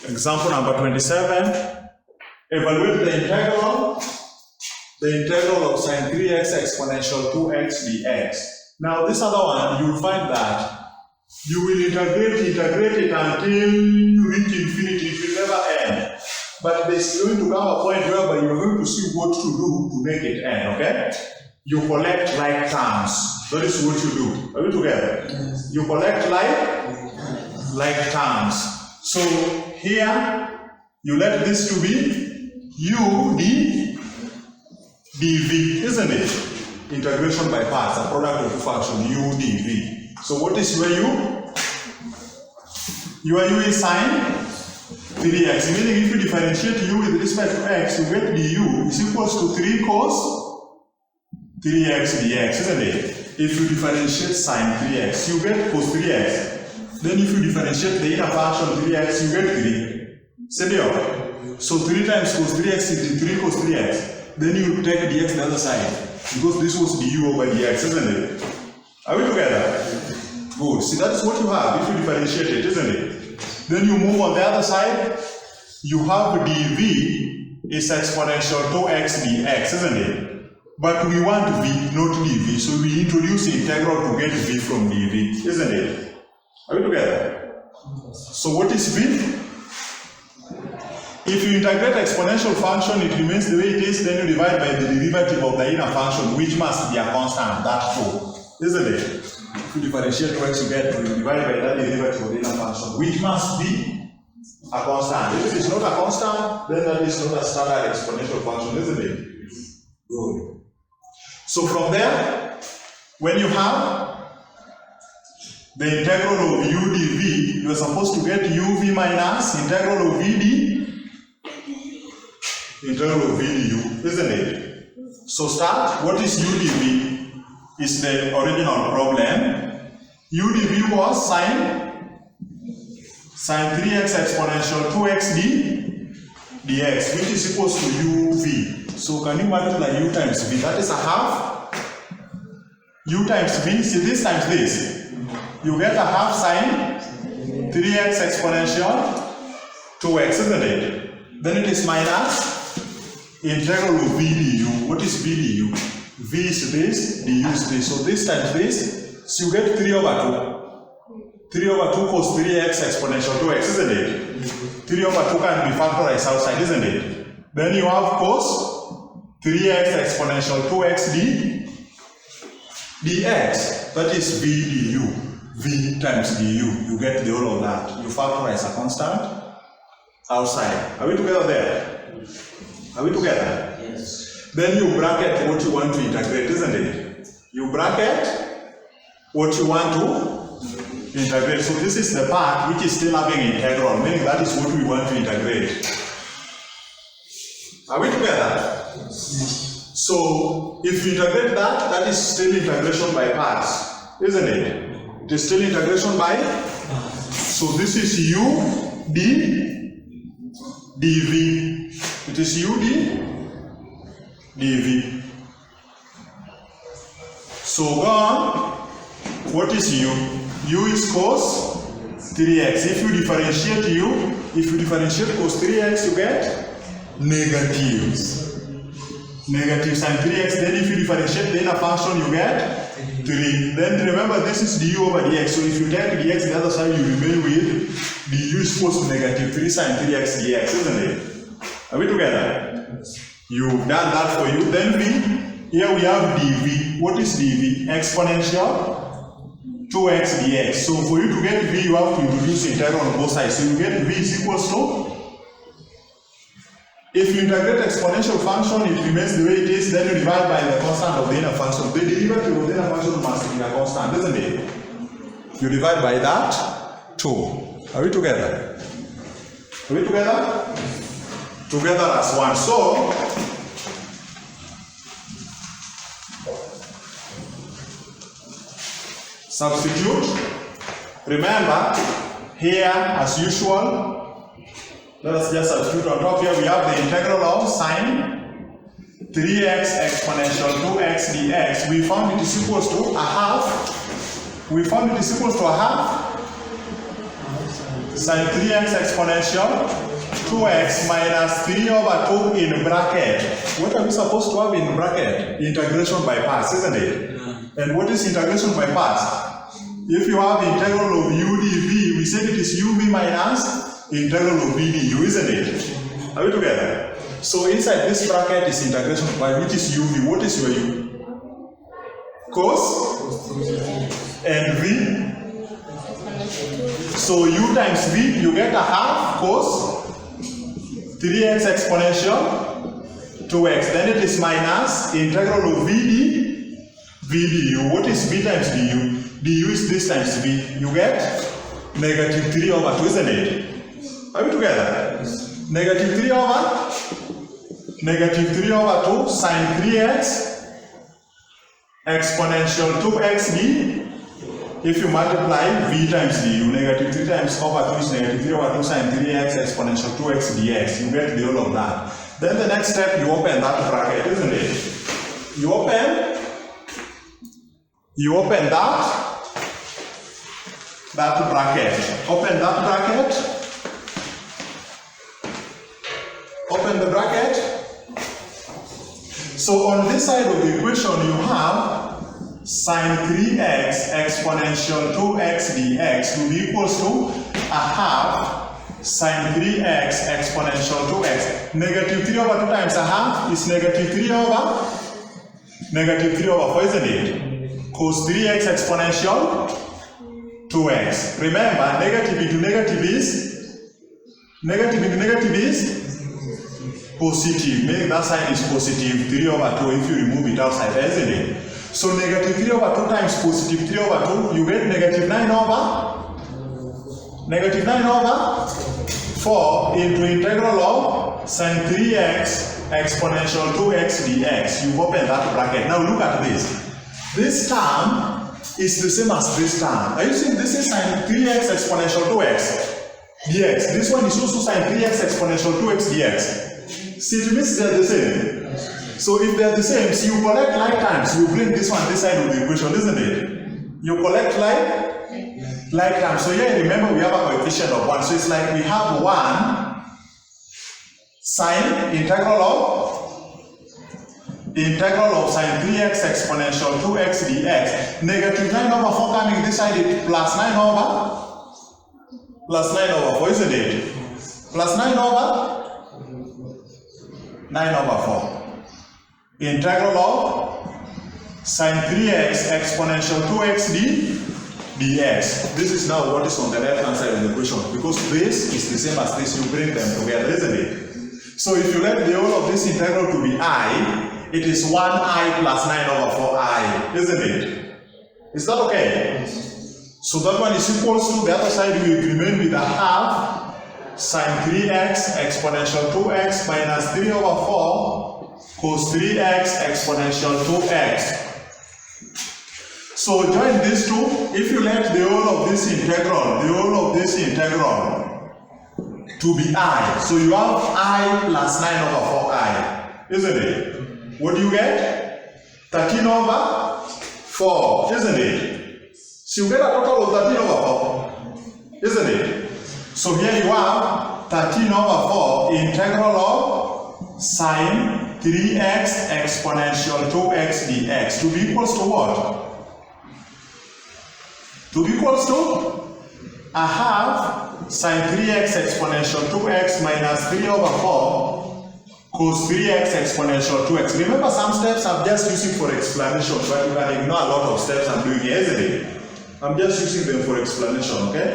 Example number 27. Evaluate the integral of sine 3x exponential 2x dx. Now this other one, you will find that you will integrate it until you reach infinity. It will never end. But there's going to come a point whereby you're going to see what to do to make it end, okay? You collect like terms. That is what you do. Are we together? Yes. You collect like terms. So here, you let this to be u dv, isn't it? Integration by parts, a product of the function u dv. So what is your u? Your u is sine 3x, meaning if you differentiate u with respect to x, you get du is equals to 3 cos 3x dx, isn't it? If you differentiate sine 3x, you get cos 3x. Then if you differentiate the inner function 3x, you get 3. So 3 times cos 3x is 3 cos 3x. Then you take dx the other side, because this was du over dx, isn't it? Are we together? Good. See, that's what you have if you differentiate it, isn't it? Then you move on the other side, you have dv is exponential 2x dx, isn't it? But we want v, not dv, so we introduce the integral to get v from dv, isn't it? Are we together? So what is v? If you integrate exponential function, it remains the way it is, then you divide by the derivative of the inner function, which must be a constant, that too, isn't it? If you differentiate x, you get, you divide by that derivative of the inner function, which must be a constant. If it is not a constant, then that is not a standard exponential function, isn't it? Good. So from there, when you have the integral of u dv, you are supposed to get uv minus integral of vd, integral of v du, isn't it? So start, what is u dv? Is the original problem. U dv was sine 3x exponential 2x dx, which is equals to uv. So can you multiply u times v? That is a half. U times v, see this times this. You get a half sine 3x exponential 2x, isn't it? Then it is minus integral of v du. What is v du? V is this, du is this. So this times this, so you get 3 over 2. 3 over 2 cos 3x exponential 2x, isn't it? 3 over 2 can be factorized outside, isn't it? Then you have cos 3x exponential 2x dx. That is v du. V times du. You get the whole of that. You factorize a constant outside. Are we together there? Are we together? Yes. Then you bracket what you want to integrate, isn't it? You bracket what you want to integrate. So this is the part which is still having integral, meaning that is what we want to integrate. Are we together? Yes. So if you integrate that, that is still integration by parts, isn't it? It is still integration by parts. So this is u dv. It is u dv. So go on. What is u? U is cos 3x. If you differentiate cos 3x, you get negatives. Negative sine 3x. Then if you differentiate the inner function, you get 3. Then remember, this is du over dx. So if you take dx the other side, you remain with du is equals to negative 3 sine 3x dx, isn't it? Are we together? You've done that for you. Then v, here we have dv. What is dv? Exponential 2x dx. So for you to get v, you have to introduce integral on both sides. So you get v is equals to, if you integrate exponential function, it remains the way it is, then you divide by the constant of the inner function. The derivative of the inner function must be a constant, isn't it? You divide by that too. Are we together? Are we together? Together as one. So substitute. Remember, here as usual, let us just substitute on top. Here we have the integral of sine 3x exponential 2x dx. We found it is equals to a half. We found it is equals to a half Sine 3x exponential 2x minus 3 over 2 in bracket. What are we supposed to have in bracket? Integration by parts, isn't it? And what is integration by parts? If you have integral of u dv, we said it is uv minus integral of v du, isn't it? Are we together? So inside this bracket is integration by which is uv. What is your u? Cos and v. So u times v, you get a half cos 3x exponential 2x. Then it is minus integral of v du. What is v times du? Du is this times v. You get negative 3 over 2, isn't it? Are we together? Yes. Negative 3 over 2 sine 3x exponential 2xd. If you multiply v times du, negative 3 times over 2 is negative 3 over 2 sine 3x exponential 2x dx. You get the whole of that. Then the next step, you open that bracket, isn't it? You open that bracket. Open that bracket. Open the bracket. So on this side of the equation, you have sine 3x exponential 2x dx will be equals to a half sine 3x exponential 2x. Negative 3 over 2 times a half is negative 3 over 4, isn't it? Cos 3x exponential 2x. Remember, negative into negative is positive. Meaning that sign is positive 3 over 2 if you remove it outside, isn't it? So negative 3 over 2 times positive 3 over 2, you get negative 9 over 4 into integral of sine 3x exponential 2x dx. You open that bracket. Now look at this. This term is the same as this term. Are you seeing this is sine 3x exponential 2x dx. This one is also sine 3x exponential 2x dx. See, it means they are the same. So if they are the same, so you collect like times, you bring this one this side of the equation, isn't it? You collect like times. So here, remember, we have a coefficient of 1. So it's like we have 1 sine integral of sine 3x exponential 2x dx. Negative 9 over 4 coming this side, it plus 9 over 4, isn't it? Plus 9 over 4. Integral of sine 3x exponential 2x dx. This is now what is on the left hand side of the equation, because this is the same as this. You bring them together, isn't it? So if you let the whole of this integral to be I, it is 1I plus 9 over 4I, isn't it? Is that okay? So that one is equals to the other side. We remain with a half sine 3x exponential 2x minus 3 over 4 cos 3x exponential 2x. So join these two. If you let the whole of this integral to be I, so you have I plus 9 over 4I, isn't it? What do you get? 13 over 4, isn't it? So you get a total of 13 over 4, isn't it? So here you have 13 over 4 integral of sine 3x exponential 2x dx to be equals to what? To be equals to a half sine 3x exponential 2x minus 3 over 4 cos 3x exponential 2x. Remember, some steps I'm just using for explanation, but you can ignore a lot of steps I'm doing here, isn't it? I'm just using them for explanation, okay?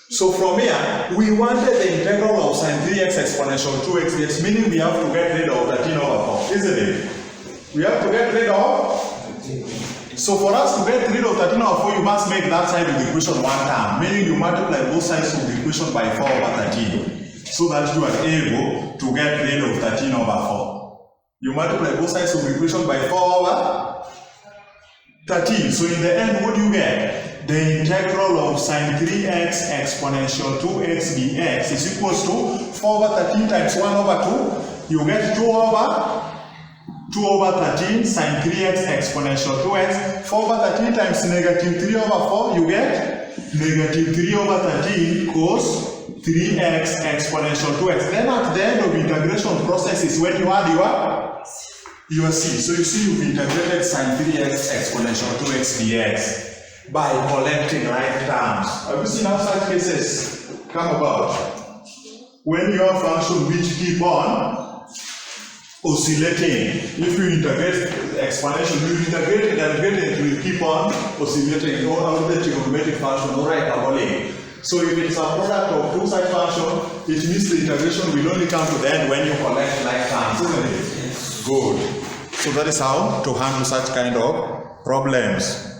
So from here, we wanted the integral of sine 3x exponential 2x dx, meaning we have to get rid of 13 over 4, isn't it? We have to get rid of. So for us to get rid of 13 over 4, you must make that side of the equation one term, meaning you multiply both sides of the equation by 4 over 13, so that you are able to get rid of 13 over 4. You multiply both sides of the equation by 4 over 13. So in the end, what do you get? The integral of sine 3x exponential 2x dx is equals to 4 over 13 times 1 over 2. You get 2 over 13 sine 3x exponential 2x. 4 over 13 times negative 3 over 4, you get negative 3 over 13 cos 3x exponential 2x. Then at the end of integration process is when you add your c. So you see you've integrated sine 3x exponential 2x dx by collecting like terms. Have you seen how such cases come about? When you have functions which keep on oscillating, if you integrate exponential, you integrate it and it will keep on oscillating, or the trigonometric function or hyperbolic. So if it's a product of two side function, it means the integration will only come to the end when you collect like terms, isn't it? Yes. Good. So that is how to handle such kind of problems.